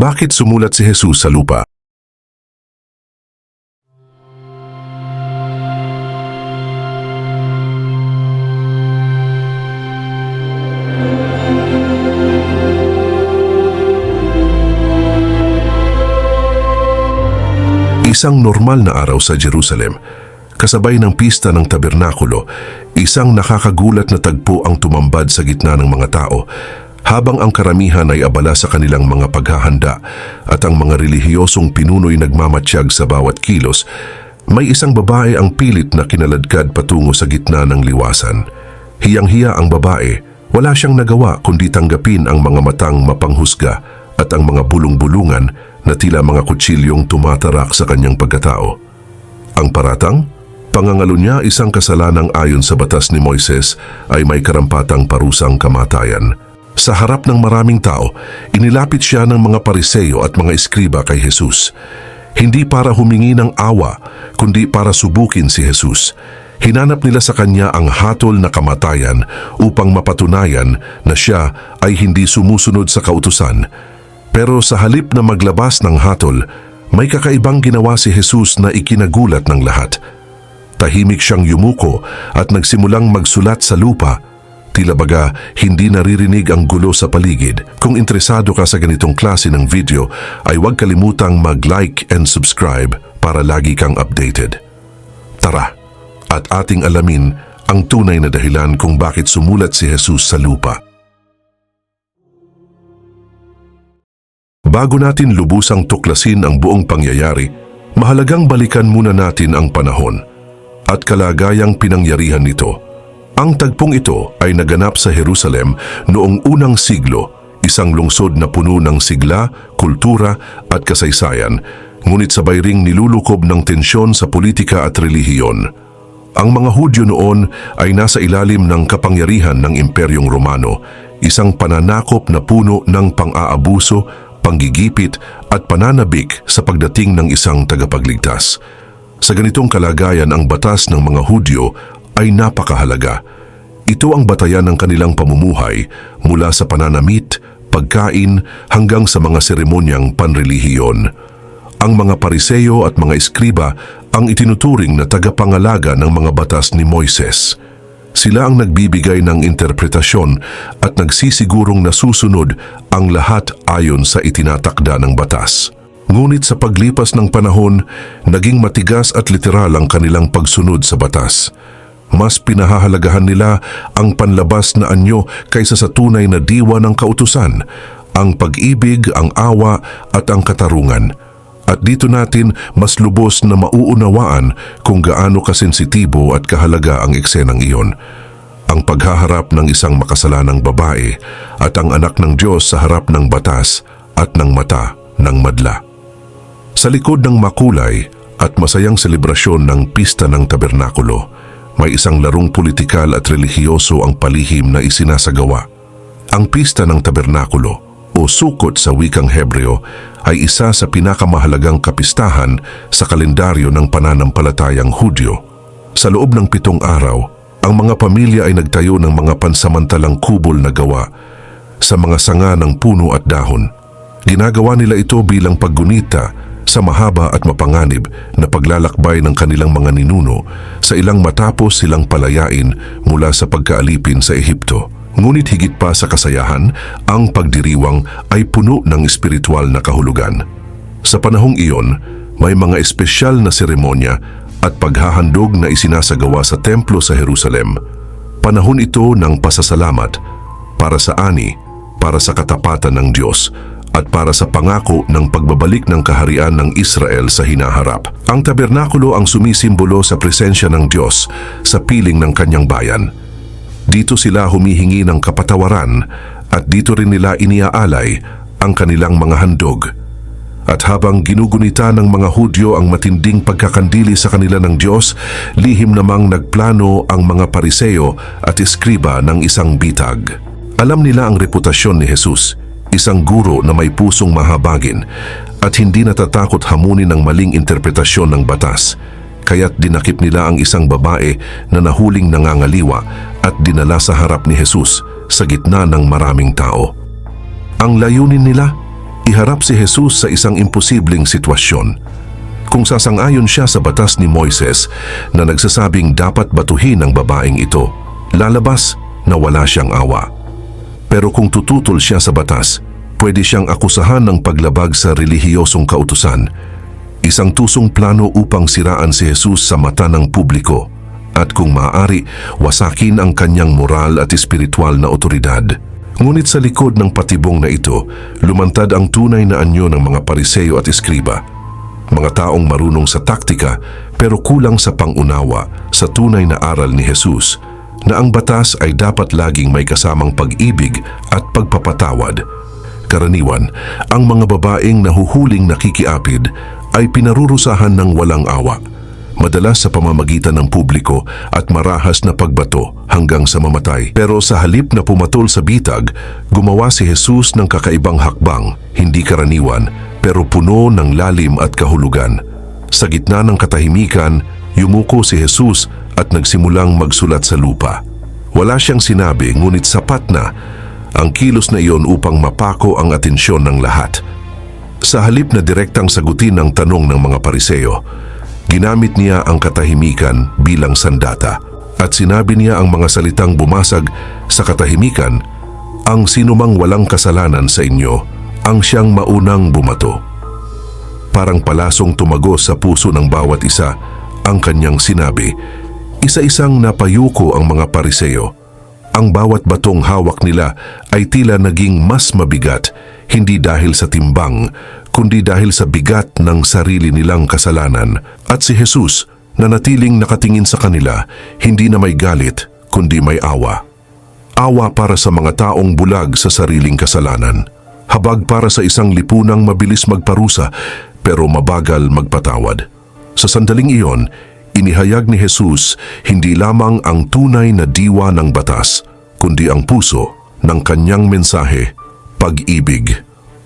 Bakit sumulat si Jesus sa lupa? Isang normal na araw sa Jerusalem, kasabay ng pista ng tabernakulo, isang nakakagulat na tagpo ang tumambad sa gitna ng mga tao, habang ang karamihan ay abala sa kanilang mga paghahanda at ang mga relihiyosong pinuno'y nagmamatsyag sa bawat kilos. May isang babae ang pilit na kinaladkad patungo sa gitna ng liwasan. Hiyang-hiya ang babae, wala siyang nagawa kundi tanggapin ang mga matang mapanghusga at ang mga bulong-bulungan na tila mga kutsilyong tumatarak sa kanyang pagkatao. Ang paratang? Pangangalo niya isang kasalanang ayon sa batas ni Moises ay may karampatang parusang kamatayan. Sa harap ng maraming tao, inilapit siya ng mga Pariseyo at mga eskriba kay Jesus. Hindi para humingi ng awa, kundi para subukin si Jesus. Hinanap nila sa kanya ang hatol na kamatayan upang mapatunayan na siya ay hindi sumusunod sa kautusan. Pero sa halip na maglabas ng hatol, may kakaibang ginawa si Jesus na ikinagulat ng lahat. Tahimik siyang yumuko at nagsimulang magsulat sa lupa. Tila baga hindi naririnig ang gulo sa paligid. Kung interesado ka sa ganitong klase ng video, ay huwag kalimutang mag-like and subscribe para lagi kang updated. Tara, at ating alamin ang tunay na dahilan kung bakit sumulat si Jesus sa lupa. Bago natin lubusang tuklasin ang buong pangyayari, mahalagang balikan muna natin ang panahon at kalagayang pinangyarihan nito. Ang tagpong ito ay naganap sa Jerusalem noong unang siglo, isang lungsod na puno ng sigla, kultura at kasaysayan, ngunit sabay ring nilulukob ng tensyon sa politika at relihiyon. Ang mga Hudyo noon ay nasa ilalim ng kapangyarihan ng Imperyong Romano, isang pananakop na puno ng pang-aabuso, panggigipit at pananabik sa pagdating ng isang tagapagligtas. Sa ganitong kalagayan, ang batas ng mga Hudyo ay napakahalaga. Ito ang batayan ng kanilang pamumuhay mula sa pananamit, pagkain hanggang sa mga seremonyang panrelihiyon. Ang mga Pariseyo at mga eskriba ang itinuturing na tagapangalaga ng mga batas ni Moises. Sila ang nagbibigay ng interpretasyon at nagsisigurong nasusunod ang lahat ayon sa itinatakda ng batas. Ngunit sa paglipas ng panahon, naging matigas at literal ang kanilang pagsunod sa batas. Mas pinahahalagahan nila ang panlabas na anyo kaysa sa tunay na diwa ng kautusan, ang pag-ibig, ang awa at ang katarungan. At dito natin mas lubos na mauunawaan kung gaano kasensitibo at kahalaga ang eksenang iyon. Ang paghaharap ng isang makasalanang babae at ang anak ng Diyos sa harap ng batas at ng mata ng madla. Sa likod ng makulay at masayang selebrasyon ng pista ng tabernakulo, may isang larong politikal at relihiyoso ang palihim na isinasagawa. Ang pista ng tabernakulo o Sukot sa wikang Hebreo ay isa sa pinakamahalagang kapistahan sa kalendaryo ng pananampalatayang Hudyo. Sa loob ng 7 araw, ang mga pamilya ay nagtayo ng mga pansamantalang kubol na gawa sa mga sanga ng puno at dahon. Ginagawa nila ito bilang paggunita sa mahaba at mapanganib na paglalakbay ng kanilang mga ninuno sa ilang matapos silang palayain mula sa pagkaalipin sa Ehipto. Ngunit higit pa sa kasayahan, ang pagdiriwang ay puno ng espiritual na kahulugan. Sa panahong iyon, may mga espesyal na seremonya at paghahandog na isinasagawa sa templo sa Jerusalem. Panahon ito ng pasasalamat para sa ani, para sa katapatan ng Diyos, at para sa pangako ng pagbabalik ng kaharian ng Israel sa hinaharap. Ang tabernakulo ang sumisimbolo sa presensya ng Diyos sa piling ng kanyang bayan. Dito sila humihingi ng kapatawaran at dito rin nila iniaalay ang kanilang mga handog. At habang ginugunita ng mga Hudyo ang matinding pagkakandili sa kanila ng Diyos, lihim namang nagplano ang mga Pariseyo at eskriba ng isang bitag. Alam nila ang reputasyon ni Jesus, isang guro na may pusong mahabagin at hindi natatakot hamunin ng maling interpretasyon ng batas. Kaya't dinakip nila ang isang babae na nahuling nangangaliwa at dinala sa harap ni Jesus sa gitna ng maraming tao. Ang layunin nila, Iharap si Jesus sa isang imposibleng sitwasyon. Kung sasang-ayon siya sa batas ni Moises na nagsasabing dapat batuhin ang babaeng ito, lalabas na wala siyang awa. Pero kung tututol siya sa batas, pwede siyang akusahan ng paglabag sa relihiyosong kautusan. Isang tusong plano upang siraan si Jesus sa mata ng publiko at kung maaari, wasakin ang kanyang moral at espiritual na otoridad. Ngunit sa likod ng patibong na ito, lumantad ang tunay na anyo ng mga Pariseo at Eskriba. Mga taong marunong sa taktika pero kulang sa pangunawa sa tunay na aral ni Jesus na ang batas ay dapat laging may kasamang pag-ibig at pagpapatawad. Karaniwan, ang mga babaeng nahuhuling nakikiapid ay pinarurusahan ng walang awa, madalas sa pamamagitan ng publiko at marahas na pagbato hanggang sa mamatay. Pero sa halip na pumatol sa bitag, gumawa si Jesus ng kakaibang hakbang, hindi karaniwan pero puno ng lalim at kahulugan. Sa gitna ng katahimikan, yumuko si Jesus at nagsimulang magsulat sa lupa. Wala siyang sinabi ngunit sapat na ang kilos na iyon upang mapako ang atensyon ng lahat. Sa halip na direktang sagutin ang tanong ng mga Pariseo, ginamit niya ang katahimikan bilang sandata at sinabi niya ang mga salitang bumasag sa katahimikan, "Ang sinumang walang kasalanan sa inyo, ang siyang maunang bumato." Parang palasong tumagos sa puso ng bawat isa ang kanyang sinabi. Isa-isang napayuko ang mga Pariseo. Ang bawat batong hawak nila ay tila naging mas mabigat, hindi dahil sa timbang, kundi dahil sa bigat ng sarili nilang kasalanan. At si Jesus, na natiling nakatingin sa kanila, hindi na may galit, kundi may awa. Awa para sa mga taong bulag sa sariling kasalanan. Habag para sa isang lipunang mabilis magparusa, pero mabagal magpatawad. Sa sandaling iyon, inihayag ni Jesus hindi lamang ang tunay na diwa ng batas, kundi ang puso ng kanyang mensahe, pag-ibig,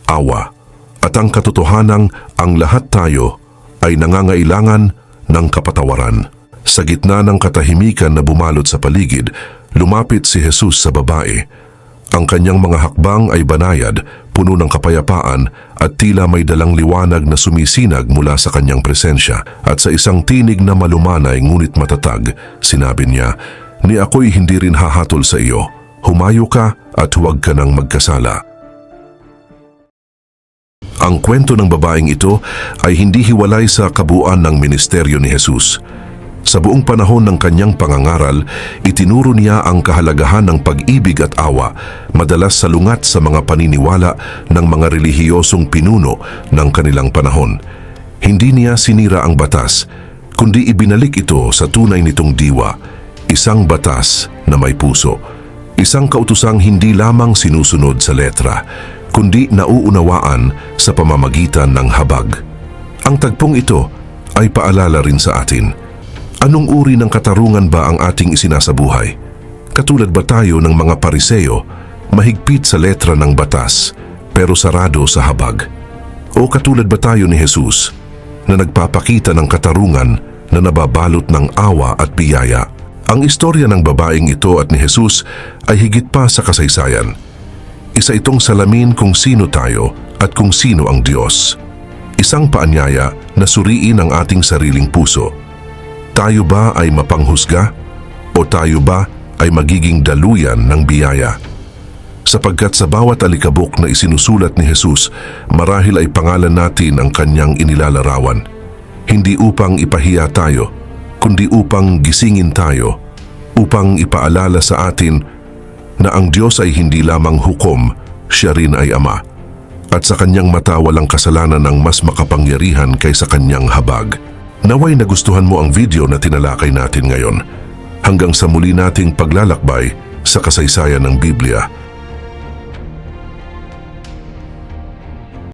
awa, at ang katotohanang ang lahat tayo ay nangangailangan ng kapatawaran. Sa gitna ng katahimikan na bumalot sa paligid, lumapit si Jesus sa babae. Ang kanyang mga hakbang ay banayad, puno ng kapayapaan at tila may dalang liwanag na sumisinag mula sa kanyang presensya. At sa isang tinig na malumanay ngunit matatag, sinabi niya, "Ni ako'y hindi rin hahatol sa iyo. Humayo ka at huwag ka nang magkasala." Ang kwento ng babaeng ito ay hindi hiwalay sa kabuuan ng ministeryo ni Jesus. Sa buong panahon ng kanyang pangangaral, itinuro niya ang kahalagahan ng pag-ibig at awa, madalas salungat sa mga paniniwala ng mga relihiyosong pinuno ng kanilang panahon. Hindi niya sinira ang batas, kundi ibinalik ito sa tunay nitong diwa, isang batas na may puso, isang kautusang hindi lamang sinusunod sa letra, kundi nauunawaan sa pamamagitan ng habag. Ang tagpong ito ay paalala rin sa atin. Anong uri ng katarungan ba ang ating isinasabuhay? Katulad ba tayo ng mga Pariseo, mahigpit sa letra ng batas, pero sarado sa habag? O katulad ba tayo ni Jesus, na nagpapakita ng katarungan na nababalot ng awa at biyaya? Ang istorya ng babaeng ito at ni Jesus ay higit pa sa kasaysayan. Isa itong salamin kung sino tayo at kung sino ang Diyos. Isang paanyaya na suriin ang ating sariling puso. Tayo ba ay mapanghusga o tayo ba ay magiging daluyan ng biyaya? Sapagkat sa bawat alikabok na isinusulat ni Jesus, marahil ay pangalan natin ang kanyang inilalarawan. Hindi upang ipahiya tayo, kundi upang gisingin tayo, upang ipaalala sa atin na ang Diyos ay hindi lamang hukom, siya rin ay Ama. At sa kanyang mata walang kasalanan ng mas makapangyarihan kaysa kanyang habag. Naway nagustuhan mo ang video na tinalakay natin ngayon. Hanggang sa muli nating paglalakbay sa kasaysayan ng Biblia.